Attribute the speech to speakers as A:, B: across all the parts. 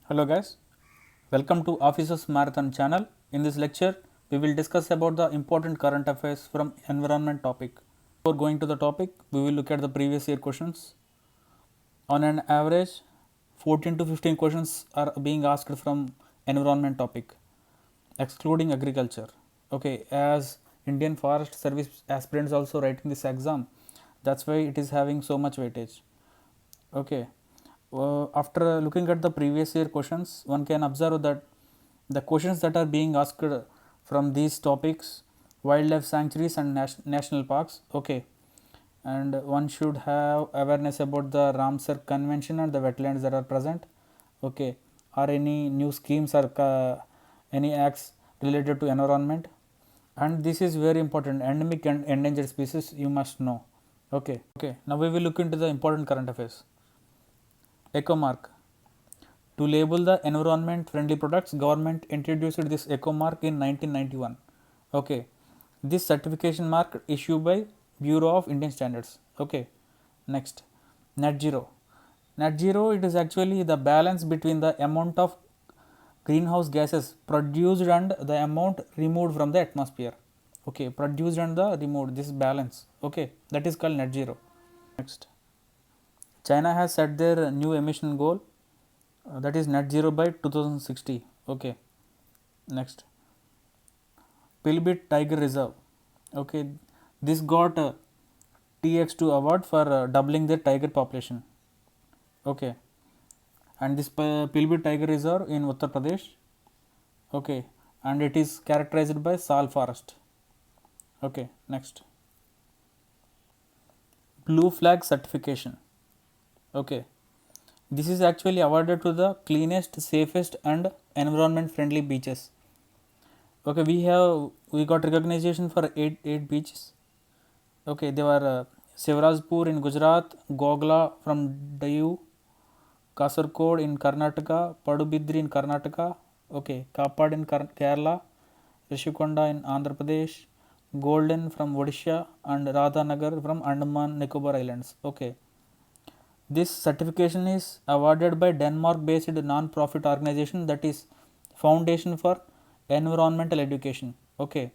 A: Hello guys, welcome to Officers Marathon channel. In this lecture, we will discuss about the important current affairs from environment topic. Before going to the topic, we will look at the previous year questions. On an average, 14 to 15 questions are being asked from environment topic, excluding agriculture. Okay, as Indian Forest Service aspirants also writing this exam, that's why it is having so much weightage. Okay, after looking at the previous year questions, one can observe that the questions that are being asked from these topics, wildlife sanctuaries and national parks, okay, and one should have awareness about the Ramsar Convention and the wetlands that are present, okay, or any new schemes or any acts related to environment, and this is very important. Endemic and endangered species you must know. Okay, now we will look into the important current affairs. Ecomark. To label the environment friendly products, government introduced this Ecomark in 1991. Okay, this certification mark issued by Bureau of Indian Standards. Okay, next, net zero. Net zero, it is actually the balance between the amount of greenhouse gases produced and the amount removed from the atmosphere. Okay, produced and the removed, this balance. Okay, that is called net zero. Next, China has set their new emission goal, that is net zero by 2060. Okay, next, Pilbit Tiger Reserve. Okay, this got a TX2 award for doubling their tiger population. Okay, and this Pilbit Tiger Reserve in Uttar Pradesh. Okay, and it is characterized by sal forest. Okay, next, Blue Flag certification. Okay, this is actually awarded to the cleanest, safest and environment friendly beaches. Okay, we got recognition for eight beaches. Okay, they were Sivarajpur in Gujarat, Gogla from Dayu, Kasarkod in Karnataka, Padubidri in Karnataka, okay, Kapad in Kerala, Rishikonda in Andhra Pradesh, Golden from Odisha and Radhanagar from Andaman Nicobar Islands. Okay, this certification is awarded by Denmark based non-profit organization, that is Foundation for Environmental Education. Okay,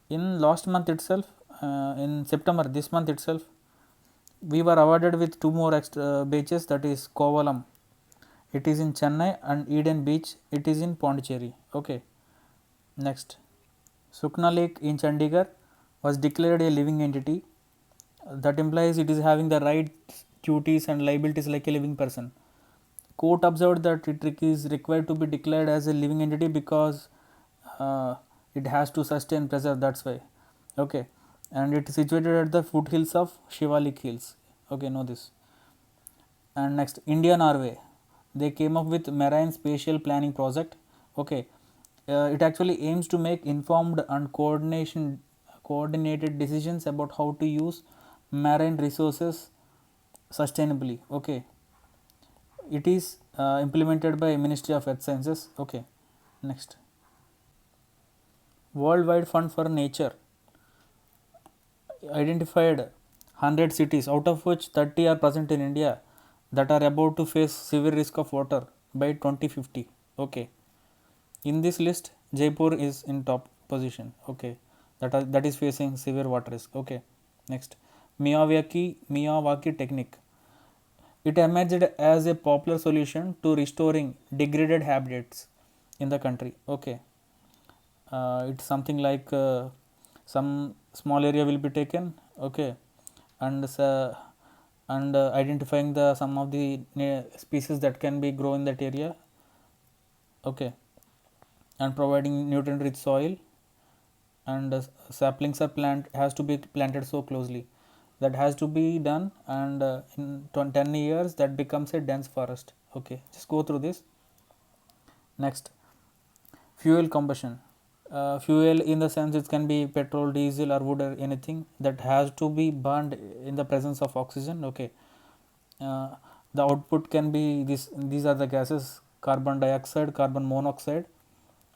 A: in last month itself, in September this month itself, we were awarded with two more extra beaches, that is Kovalam, it is in Chennai, and Eden Beach, it is in Pondicherry. Okay, next, Sukna Lake in Chandigarh was declared a living entity. That implies it is having the rights, duties and liabilities like a living person. Court observed that it is required to be declared as a living entity because it has to sustain pressure, that's why. Okay, and it is situated at the foothills of Shivalik Hills. Okay, know this. And next, India Norway, they came up with marine spatial planning project. Okay, it actually aims to make informed and coordinated decisions about how to use marine resources sustainably. Okay, it is implemented by Ministry of Earth Sciences. Okay, next, Worldwide Fund for Nature identified 100 cities, out of which 30 are present in India, that are about to face severe risk of water by 2050. Okay, in this list Jaipur is in top position. Okay, that is facing severe water risk. Okay, next, Miyawaki technique, it emerged as a popular solution to restoring degraded habitats in the country. Okay, it's something like some small area will be taken. Okay, and identifying the some of the species that can be grown in that area. Okay, and providing nutrient rich soil, and saplings are has to be planted so closely, that has to be done, and in 10 years that becomes a dense forest. Okay, just go through this. Next, fuel combustion. Fuel in the sense it can be petrol, diesel or wood or anything that has to be burned in the presence of oxygen. Okay, the output can be these are the gases: carbon dioxide, carbon monoxide,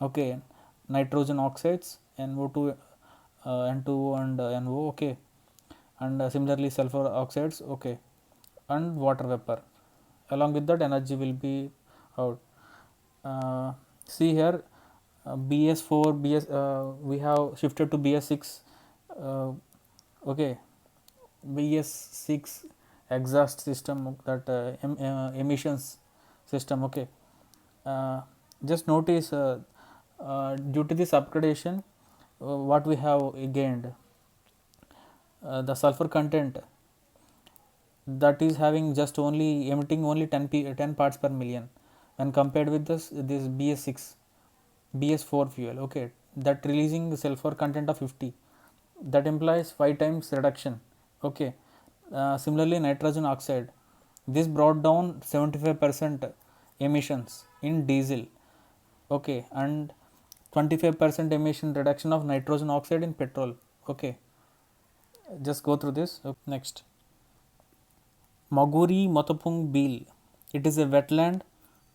A: okay, nitrogen oxides, NO2, N2 and NO. Okay, and similarly sulfur oxides. Okay, and water vapor. Along with that, energy will be out. See here, BS4, we have shifted to BS6. Okay, BS6 exhaust system, that emissions system. Okay, uh, just notice, due to this upgradation, what we have gained, the sulfur content, that is having just only emitting only 10 parts per million when compared with this BS6 BS4 fuel. Okay, that releasing sulfur content of 50, that implies 5 times reduction. Okay, similarly nitrogen oxide, this brought down 75% emissions in diesel. Okay, and 25% emission reduction of nitrogen oxide in petrol. Okay, just go through this. Okay, next, Maguri Motopung Beel. It is a wetland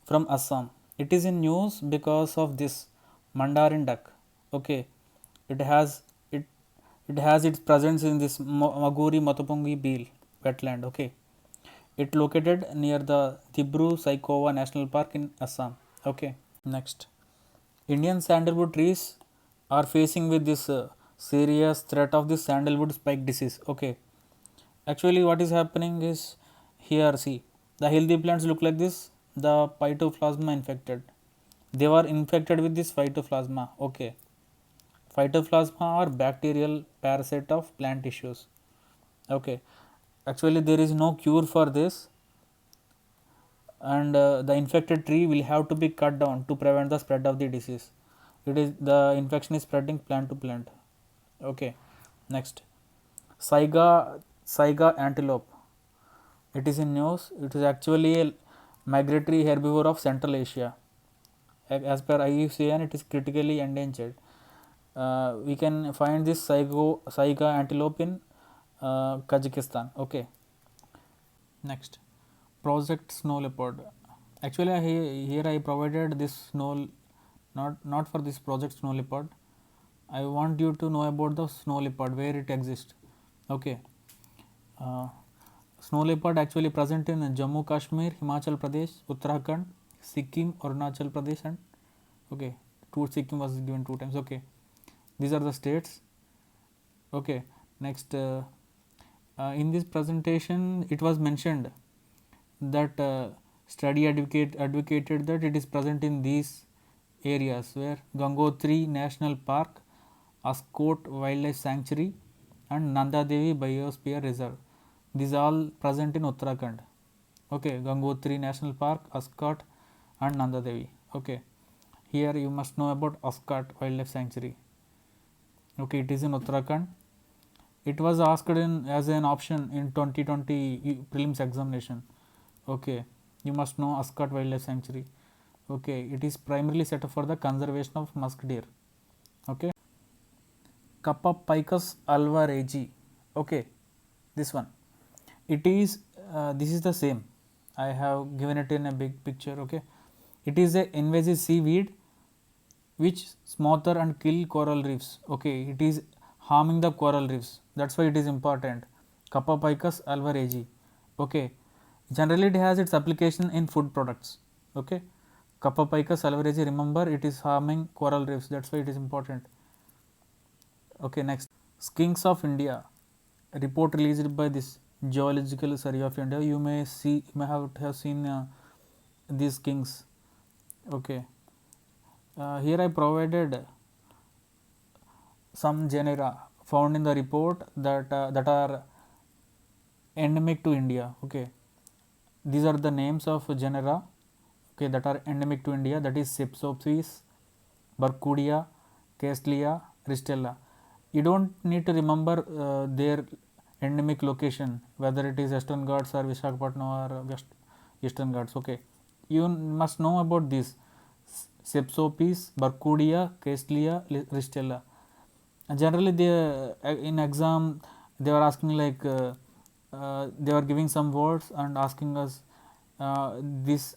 A: from Assam. It is in news because of this Mandarin duck. Okay, it has it it has its presence in this Maguri Motopung Beel wetland. Okay, it located near the Dibru Saikova National Park in Assam. Okay, next, Indian sandalwood trees are facing with this serious threat of this sandalwood spike disease. Okay, actually what is happening is, here see, the healthy plants look like this, the phytoplasma infected, they were infected with this phytoplasma. Okay, phytoplasma are bacterial parasite of plant tissues. Okay, actually there is no cure for this, and the infected tree will have to be cut down to prevent the spread of the disease. It is, the infection is spreading plant to plant. Okay, next, Saiga antelope. It is in news. It is actually a migratory herbivore of Central Asia. As per IUCN, it is critically endangered. We can find this Saiga antelope in Kazakhstan. Okay. Next, Project Snow Leopard. Actually, here I provided this snow, not for this Project Snow Leopard. I want you to know about the snow leopard, where it exists. Okay. Snow leopard actually present in Jammu Kashmir, Himachal Pradesh, Uttarakhand, Sikkim, Arunachal Pradesh, and okay, Sikkim was given 2 times. Okay, these are the states. Okay, next, in this presentation it was mentioned that study advocated that it is present in these areas, where Gangotri National Park, Ascot Wildlife Sanctuary, and Nanda Devi Biosphere Reserve. These all present in Uttarakhand. Okay, Gangotri National Park, Ascot, and Nanda Devi. Okay, here you must know about Ascot Wildlife Sanctuary. Okay, it is in Uttarakhand. It was asked in as an option in 2020 prelims examination. Okay, you must know Ascot Wildlife Sanctuary. Okay, it is primarily set up for the conservation of musk deer. Okay, Cappapicus alvarezi. Okay, this one. It is this is the same. I have given it in a big picture. Okay, it is a invasive seaweed which smother and kill coral reefs. Okay, it is harming the coral reefs. That's why it is important. Cappapicus alvarezi. Okay, generally it has its application in food products. Okay, Cappapicus alvarezi, remember, it is harming coral reefs. That's why it is important. Okay, next, skinks of India. Report released by this Geological Survey of India. You may have seen these skinks. Okay, here I provided some genera found in the report that are endemic to India. Okay, these are the names of genera, okay, that are endemic to India, that is Sepsopsis, Barkudia, Castelia, Ristella. You don't need to remember their endemic location, whether it is Western Ghats or Visakhapatnam or Eastern Ghats. Okay, you must know about this Sepsopis, Barkudia, Castelia, Ristella. Generally, they in exam they were asking like they were giving some words and asking us these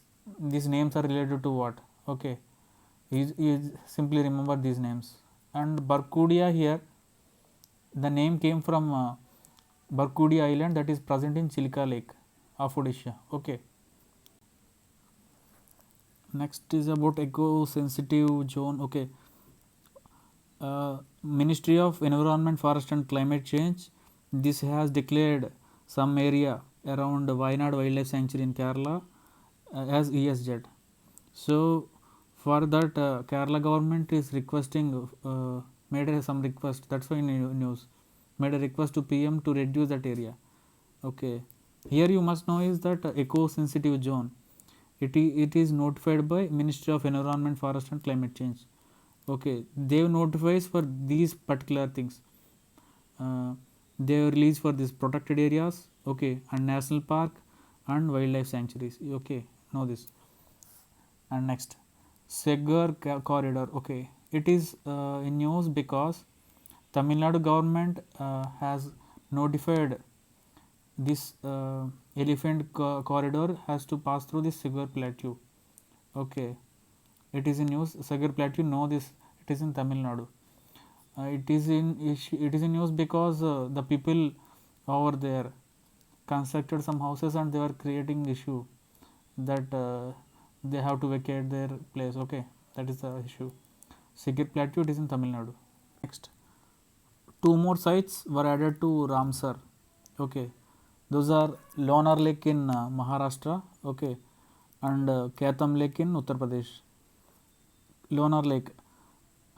A: names are related to what. Okay, you simply remember these names. And Barkudia, here the name came from Barkudia island that is present in Chilka Lake of Odisha. Okay, Next is about eco sensitive zone. Okay, Ministry of Environment, Forest and Climate Change, this has declared some area around Wayanad Wildlife Sanctuary in Kerala as ESZ. So for that, Kerala government is requesting, made some request, that's why in news, made a request to PM to reduce that area. Okay, here you must know is that eco sensitive zone, it is notified by Ministry of Environment, Forest and Climate Change. Okay, they notifies for these particular things. They release for these protected areas, okay, and national park and wildlife sanctuaries. Okay, know this. And next, Segar corridor. Okay, it is in news because Tamil Nadu government has notified this elephant corridor has to pass through this Segar plateau. Okay, it is in news. Segar plateau, know this. It is in Tamil Nadu. It is in news because the people over there constructed some houses and they were creating issue that they have to vacate their place. Okay, that is the issue. Sigir Plateau, it is in Tamil Nadu. Next, two more sites were added to Ramsar. Okay, those are Lonar Lake in Maharashtra. Okay, and Ketam Lake in Uttar Pradesh. Lonar Lake,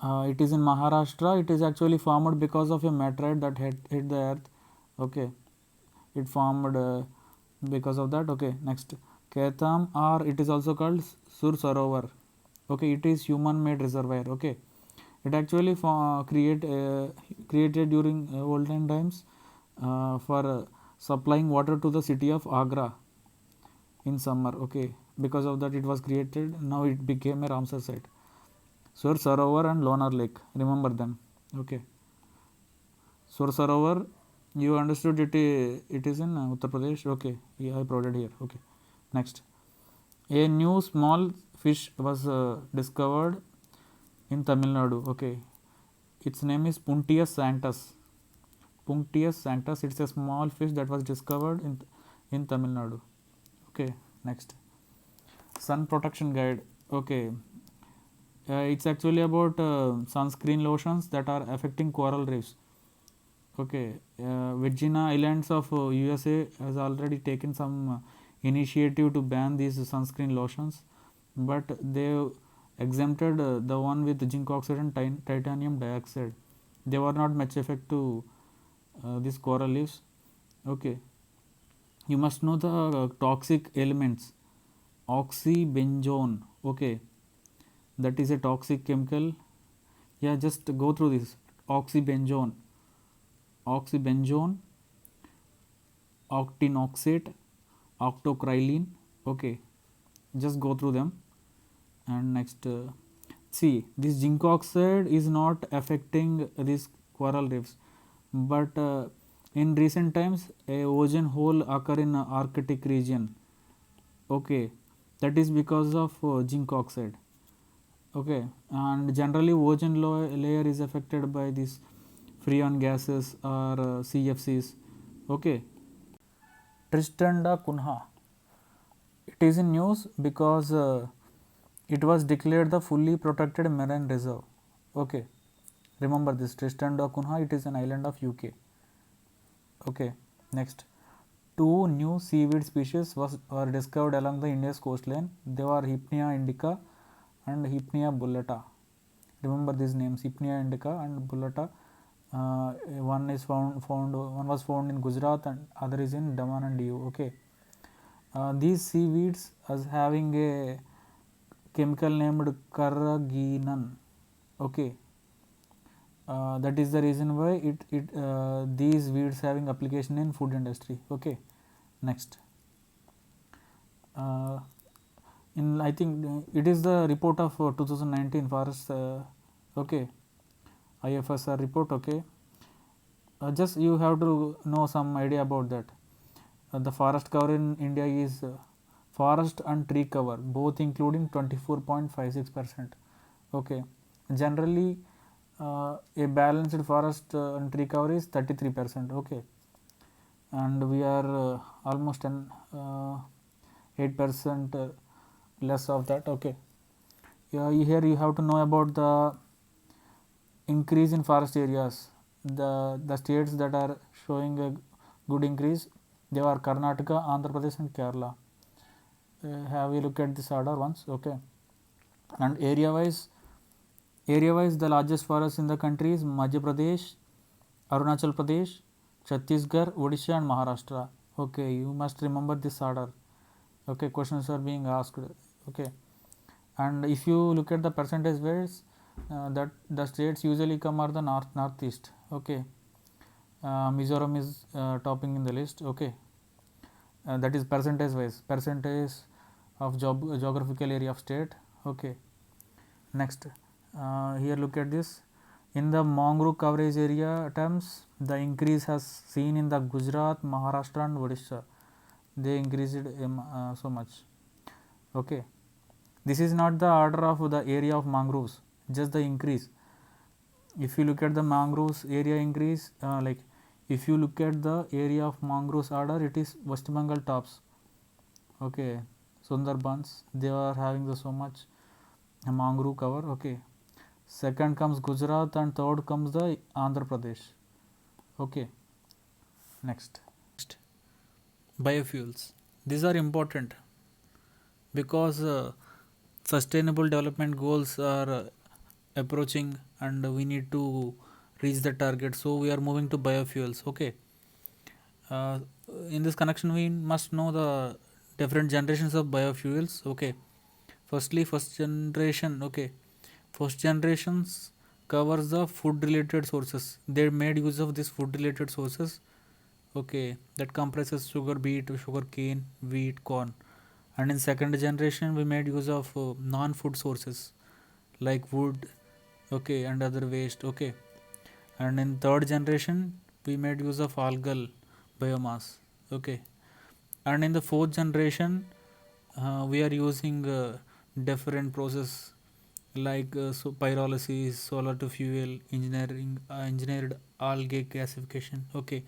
A: it is in Maharashtra. It is actually formed because of a meteorite that hit the earth. Okay, it formed because of that. Okay, next, Ketam, or it is also called Sur Sarovar. Okay, it is human made reservoir. Okay, it actually created during olden times for supplying water to the city of Agra in summer. Okay, because of that it was created. Now it became a Ramsar site. Sur Sarovar and Lonar Lake, remember them. Okay, Sur Sarovar, you understood it, it is in Uttar Pradesh. Okay, yeah, I provided here. Okay, next, a new small fish was discovered in Tamil Nadu. Okay, its name is Puntius sanctus. Punctius sanctus, it's a small fish that was discovered in Tamil Nadu. Okay, next, sun protection guide. Okay, it's actually about sunscreen lotions that are affecting coral reefs. Okay, Virgin Islands of USA has already taken some initiative to ban these sunscreen lotions, but they exempted the one with zinc oxide and titanium dioxide. They were not much effect to these coral reefs. Okay, you must know the toxic elements. Oxybenzone. Okay, that is a toxic chemical. Yeah, just go through this. Oxybenzone, octinoxate, octocrylene. Okay, just go through them. And next, see, this zinc oxide is not affecting these coral reefs, but in recent times a ozone hole occur in Arctic region. Okay, that is because of zinc oxide. Okay, and generally ozone layer is affected by these freon gases or CFCs. Okay, Tristan da Cunha, it is in news because it was declared the fully protected marine reserve. Okay, remember this Tristan da Cunha, it is an island of UK. Okay, next, two new seaweed species were discovered along the India's coastline. They were Hypnea indica and Hypnea bullata. Remember these names, Hypnea indica and bullata. One is one was found in Gujarat and other is in Daman and Diu. Okay, these seaweeds as having a chemical named carrageenan. Okay, that is the reason why these weeds having application in food industry. Okay, next, in I think it is the report of 2019 forest. Okay, IFSR report. Okay, just you have to know some idea about that. The forest cover in India is forest and tree cover both including 24.56%. Okay, generally a balanced forest and tree cover is 33%. Okay, and we are almost an 8% less of that. Okay, here you have to know about the increase in forest areas. The states that are showing a good increase, they are Karnataka, Andhra Pradesh and Kerala. Have you look at this order once? Okay, and area wise the largest forest in the country is Madhya Pradesh, Arunachal Pradesh, Chhattisgarh, Odisha and Maharashtra. Okay, you must remember this order. Okay, questions are being asked. Okay, and if you look at the percentage wise, that the states usually come are the northeast. Okay, Mizoram is topping in the list. Okay, that is percentage of geographical area of state. Okay, next, here look at this. In the mangrove coverage area terms, the increase has seen in the Gujarat, Maharashtra and Odisha. They increased so much. Okay, this is not the order of the area of mangroves, just the increase. If you look at the mangroves area increase, like if you look at the area of mangroves order, it is West Bengal tops. Okay, Sundarbans, they are having the so much mangrove cover. Okay, second comes Gujarat and third comes the Andhra Pradesh. Okay, next, biofuels. These are important because sustainable development goals are approaching and we need to reach the target, so we are moving to biofuels. Okay, uh, in this connection we must know the different generations of biofuels. Okay, firstly first generation. Okay, first generations covers the food related sources. They made use of this food related sources. Okay, that comprises sugar beet, sugar cane, wheat, corn. And in second generation we made use of non food sources like wood, okay, and other waste. Okay, and in third generation we made use of algal biomass. Okay, and in the fourth generation we are using different process like pyrolysis, solar to fuel, engineered algae gasification. Okay,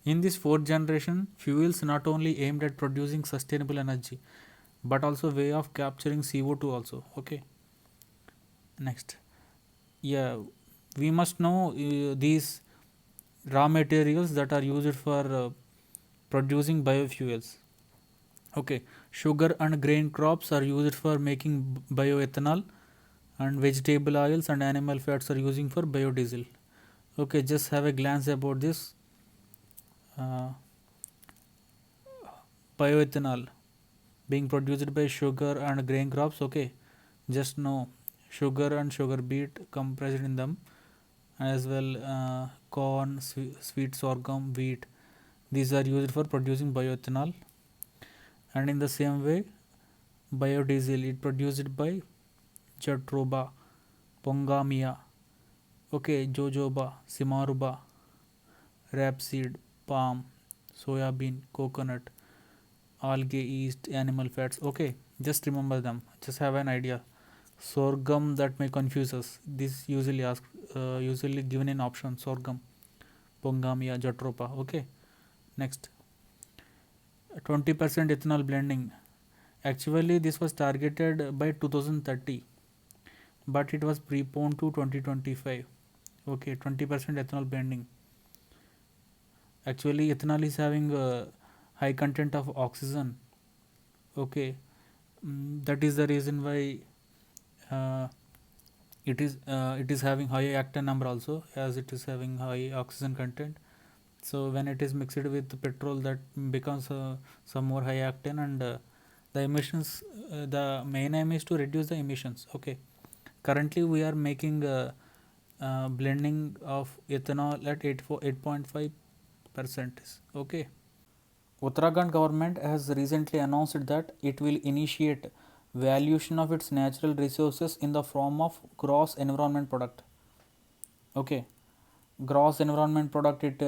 A: in this fourth generation, fuels not only aimed at producing sustainable energy, but also way of capturing CO2 also. Okay, next, yeah, we must know these raw materials that are used for producing biofuels. Okay, sugar and grain crops are used for making bioethanol, and vegetable oils and animal fats are using for biodiesel. Okay, just have a glance about this. Uh, Bioethanol being produced by sugar and grain crops. Okay, just know sugar and sugar beet comprised in them, as well corn, sweet sorghum, wheat. These are used for producing bioethanol, and in the same way, biodiesel is produced by Jatropha, Pongamia, okay, jojoba, simaruba, rapeseed, palm, soybean, coconut, algae, yeast, animal fats. Okay, just remember them. Just have an idea. Sorghum, that may confuse us. This usually given in option: sorghum, Pongamia, Jatropha. Okay, next, 20% ethanol blending. Actually, this was targeted by 2030, but it was preponed to 2025. Okay, 20% ethanol blending. Actually, ethanol is having a high content of oxygen. Okay, that is the reason why uh, it is having high octane number also, as it is having high oxygen content. So when it is mixed with the petrol, that becomes some more high octane, and the emissions, the main aim is to reduce the emissions. Okay, currently we are making blending of ethanol at 8.5%. Okay, Uttarakhand government has recently announced that it will initiate valuation of its natural resources in the form of gross environment product. Okay, gross environment product, it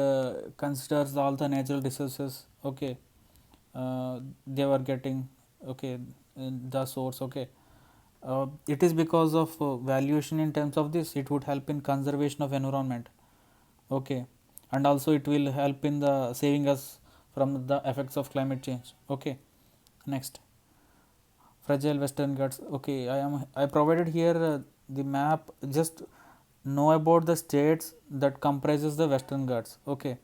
A: considers all the natural resources. Okay, they were getting. Okay, the source. Okay, it is because of valuation in terms of this, it would help in conservation of environment. Okay, and also it will help in the saving us from the effects of climate change. Okay, next, fragile Western Ghats. Okay, I provided here the map. Just know about the states that comprises the Western Ghats. Okay,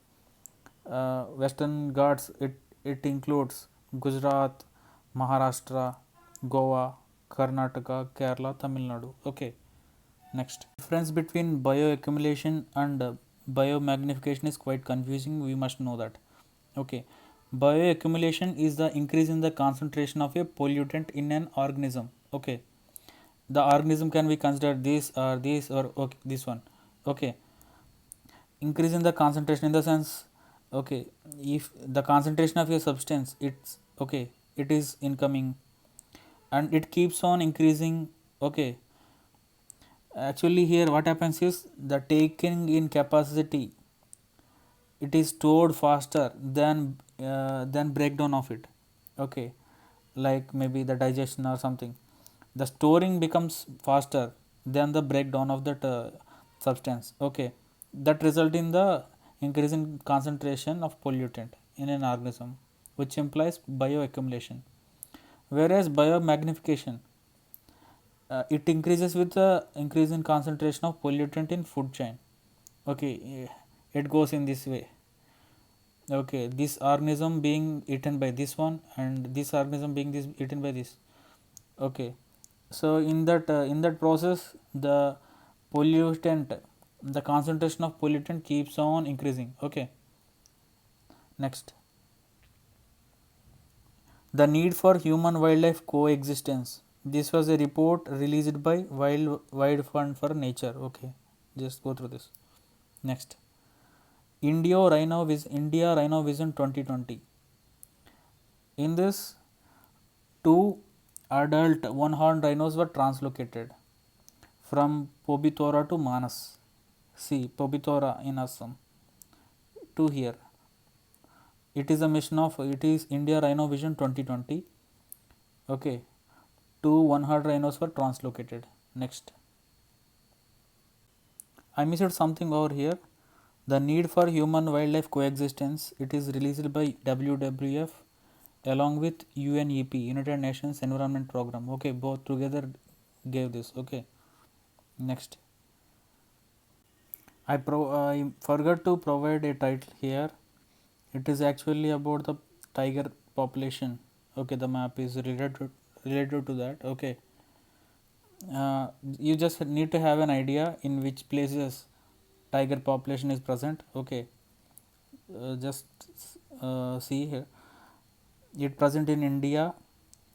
A: Western Ghats, it includes Gujarat, Maharashtra, Goa, Karnataka, Kerala, Tamil Nadu. Okay, next. Difference between bioaccumulation and biomagnification is quite confusing. We must know that. Okay, bioaccumulation is the increase in the concentration of a pollutant in an organism. Okay, the organism can be considered this or okay, this one. Okay, increase in the concentration in the sense, okay, if the concentration of a substance, it's okay, it is incoming and it keeps on increasing. Okay, actually here what happens is the taking in capacity, it is stored faster than breakdown of it. Okay, like maybe the digestion or something, the storing becomes faster than the breakdown of that substance. Okay, that result in the increase in concentration of pollutant in an organism, which implies bioaccumulation. Whereas biomagnification, it increases with the increase in concentration of pollutant in food chain. Okay, it goes in this way. Okay, this organism being eaten by this one and this organism being this eaten by this. Okay, so in that process the pollutant, the concentration of pollutant keeps on increasing. Okay, next, the need for human wildlife coexistence. This was a report released by Wild Fund for Nature. Okay, just go through this. Next, India Rhino Vision 2020. In this, two adult one-horned rhinos were translocated from Pobitora to Manas. See, Pobitora in Assam to here. It is a mission of, it is India Rhino Vision 2020. Okay, two one-horned rhinos were translocated. Next, I missed something over here. The need for human wildlife coexistence. It is released by WWF along with UNEP, United Nations Environment Program. Okay, both together gave this. Okay, next, I forgot to provide a title here. It is actually about the tiger population. Okay, the map is related to that. Okay, you just need to have an idea in which places tiger population is present. Okay, just see here, it present in India.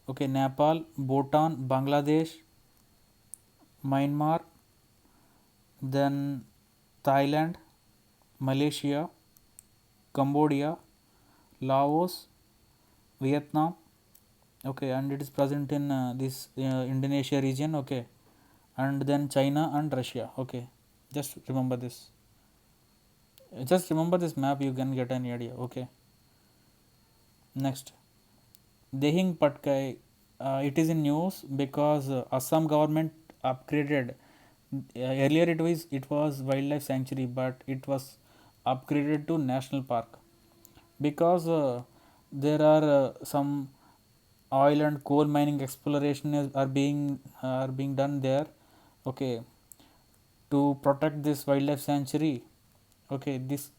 A: Okay, Nepal, Bhutan, Bangladesh, Myanmar, then Thailand, Malaysia, Cambodia, Laos, Vietnam. Okay, and it is present in this Indonesia region. Okay, and then China and Russia. Okay, just remember this. Just remember this map, you can get an idea. Okay, next, Dehing Patkai. It is in news because Assam government upgraded. Earlier it was wildlife sanctuary, but it was upgraded to national park because there are some oil and coal mining exploration are being done there. Okay, to protect this wildlife sanctuary. Okay, this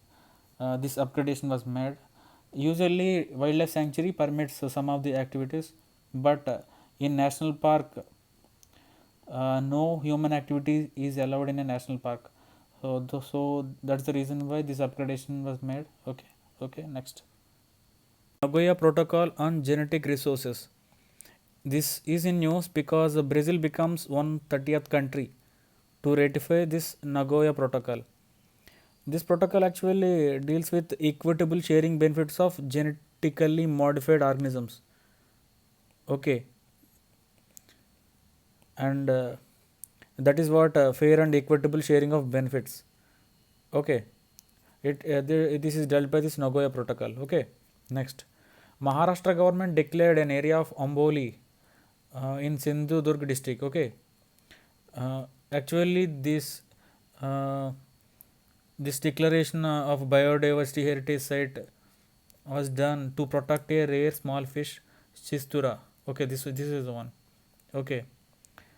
A: upgradation was made. Usually wildlife sanctuary permits some of the activities, but in national park no human activity is allowed in a national park. So that's the reason why this upgradation was made. Okay, okay, next, Nagoya Protocol on Genetic Resources. This is in news because Brazil becomes 130th country to ratify this Nagoya Protocol. This protocol actually deals with equitable sharing benefits of genetically modified organisms. Okay, and that is what fair and equitable sharing of benefits. Okay, this is dealt by this Nagoya Protocol. Okay, next, Maharashtra government declared an area of Amboli in Sindhudurg district. Okay, actually uh, this declaration of biodiversity heritage site was done to protect a rare small fish, Chistura. Okay, this is the one. Okay.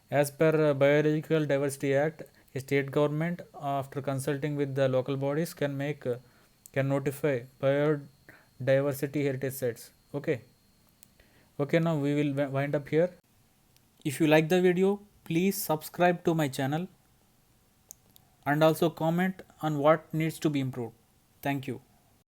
A: As per Biological Diversity Act, a state government, after consulting with the local bodies, can notify biodiversity heritage sites. Okay. Okay, now we will wind up here. If you like the video, please subscribe to my channel and also comment on what needs to be improved. Thank you.